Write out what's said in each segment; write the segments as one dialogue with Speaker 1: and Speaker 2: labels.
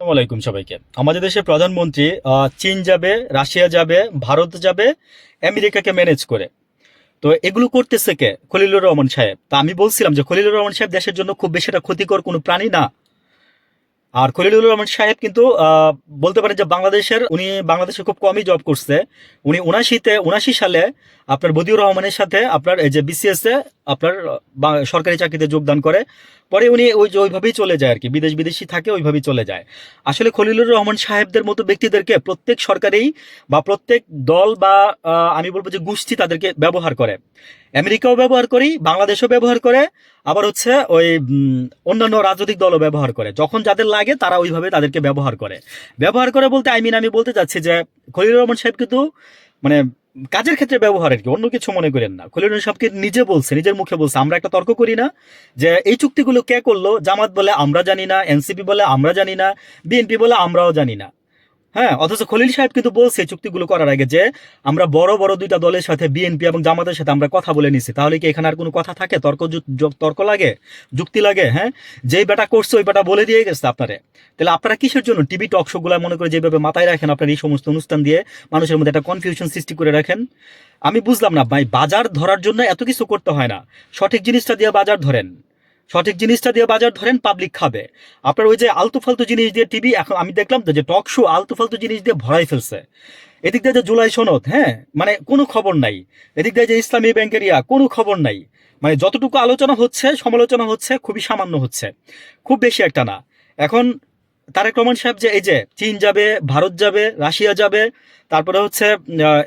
Speaker 1: আসসালামু আলাইকুম সবাইকে। আমাদের দেশের প্রধানমন্ত্রী চীন যাবে, রাশিয়া যাবে, ভারত যাবে, আমেরিকাকে ম্যানেজ করে। তো এগুলো করতেছে কে? খলিলুর রহমান সাহেব। তা আমি বলছিলাম যে খলিলুর রহমান সাহেব দেশের জন্য খুব বেশি একটা ক্ষতিকর কোনো প্রাণী না। আর খলিলুর রহমান সাহেব কিন্তু বলতে পারেন যে উনি বাংলাদেশে খুব কমই জব করছে। উনি 79 সালে আপনার বদিউর রহমানের সাথে আপনার এই যে বিসিএস এ আপনার সরকারি চাকরিতে যোগদান করে। পরে উনি ওইভাবেই চলে যায় আর কি, বিদেশি থাকে ওইভাবেই চলে যায়। আসলে খলিলুর রহমান সাহেবদের মতো ব্যক্তিদেরকে প্রত্যেক সরকারেই বা প্রত্যেক দল বা আমি বলবো যে গোষ্ঠী তাদেরকে ব্যবহার করে। আমেরিকাও ব্যবহার করি, বাংলাদেশও ব্যবহার করে, আবার হচ্ছে ওই অন্যান্য রাজনৈতিক দলও ব্যবহার করে। যখন যাদের লাগে তারা ওইভাবে তাদেরকে ব্যবহার করে বলতে আমি বলতে চাচ্ছি যে খলিলুর রহমান সাহেব কিন্তু মানে কাজের ক্ষেত্রে ব্যবহার আর কি, অন্য কিছু মনে করেন না। খলিলুর রহমান সাহেবকে নিজের মুখে বলছে, আমরা একটা তর্ক করি না যে এই চুক্তিগুলো কে করলো, জামাত বলে আমরা জানি না, এনসিপি বলে আমরা জানি না, বিএনপি বলে আমরাও জানি না। হ্যাঁ, অথচ খলিল সাহেব কিন্তু বলছে চুক্তিগুলো করার আগে যে আমরা বড় বড় দুইটা দলের সাথে বিএনপি এবং জামাতের সাথে আমরা কথা বলে নিছি। তাহলে কি এখানে আর কোনো কথা থাকে? তর্ক লাগে, যুক্তি লাগে? হ্যাঁ, যেই বেটা করছে ওই বেটা বলে দিয়ে গেছে আপনারে। তাহলে আপনারা কিসের জন্য টিভি টক শো গুলা মনে করে যেভাবে মাথায় রাখেন, আপনার এই সমস্ত অনুষ্ঠান দিয়ে মানুষের মধ্যে একটা কনফিউশন সৃষ্টি করে রাখেন? আমি বুঝলাম না ভাই, বাজার ধরার জন্য এত কিছু করতে হয় না। সঠিক জিনিসটা দিয়ে বাজার ধরেন, পাবলিক খাবে। আপনার ওই যে আলতু ফালতু জিনিস দিয়ে টিভি, এখন আমি দেখলাম তো যে টক শো আলতু ফালতু জিনিস দিয়ে ভরাই ফেলছে। এদিক দিয়ে যে জুলাই সনদ, হ্যাঁ মানে কোনো খবর নাই। এদিক দিয়ে যে ইসলামী ব্যাংকের কোনো খবর নাই। মানে যতটুকু আলোচনা হচ্ছে, সমালোচনা হচ্ছে, খুবই সামান্য হচ্ছে, খুব বেশি একটা না। এখন তারেক রহমান সাহেব যে এই যে চীন যাবে, ভারত যাবে, রাশিয়া যাবে, তারপরে হচ্ছে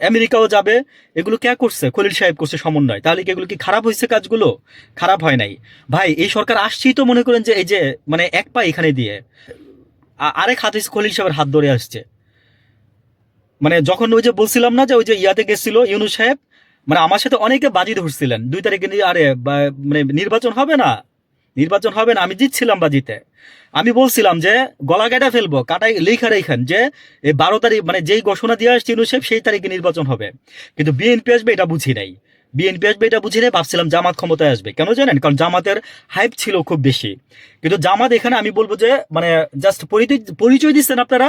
Speaker 1: আমেরিকাও যাবে, এগুলো কে করছে? খলিল সাহেব করছে সমন্বয়। তাহলে কি এগুলো কি খারাপ হয়েছে? কাজগুলো খারাপ হয় নাই ভাই। এই সরকার আসছেই তো মনে করেন যে এই যে মানে এক পা এখানে দিয়ে আরেক হাতে খলিল সাহেবের হাত ধরে আসছে। মানে যখন ওই যে বলছিলাম না যে ওই যে ইয়াতে গেছিল ইউনূস সাহেব, মানে আমার সাথে অনেকে বাজি ধরছিলেন 2 তারিখে আরে মানে নির্বাচন হবে না, আমি জিতছিলাম বাজিতে। আমি বলছিলাম যে গলা কাটা ফেলবো, কাটাই লেখা রেখেন যে এই 12 তারিখ মানে যেই ঘোষণা দিয়ে আসছে ইউনূস সাহেব সেই তারিখে নির্বাচন হবে। কিন্তু বিএনপি আসবে এটা বুঝি নাই, ভাবছিলাম জামাত ক্ষমতায় আসবে। কেন জানেন? কারণ জামাতের হাইপ ছিল খুব বেশি। কিন্তু জামাত এখানে আমি বলবো যে মানে জাস্ট পরিচয় দিচ্ছেন আপনারা।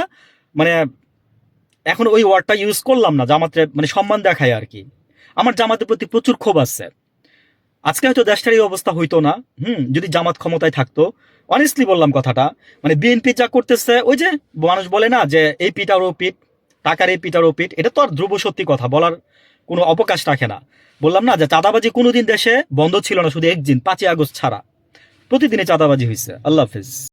Speaker 1: মানে এখন ওই ওয়ার্ডটা ইউজ করলাম না, জামাতের মানে সম্মান দেখায় আর কি। আমার জামাতের প্রতি প্রচুর ক্ষোভ আছে। আজকে হয়তো দেশটার এই অবস্থা হইতো না, যদি জামাত ক্ষমতায় থাকতো। অনেস্টলি বললাম কথাটা। মানে বিএনপি যা করতেছে, ওই যে মানুষ বলে না যে এই পিঠ আর ও পিঠ, টাকার এই পিঠ আর ও পিঠ, এটা তো আর ধ্রুব সত্যি কথা বলার কোনো অবকাশ রাখে না। বললাম না যে চাঁদাবাজি কোনোদিন দেশে বন্ধ ছিল না, শুধু একদিন 5ই আগস্ট ছাড়া। প্রতিদিনে চাঁদাবাজি হয়েছে। আল্লাহ হাফিজ।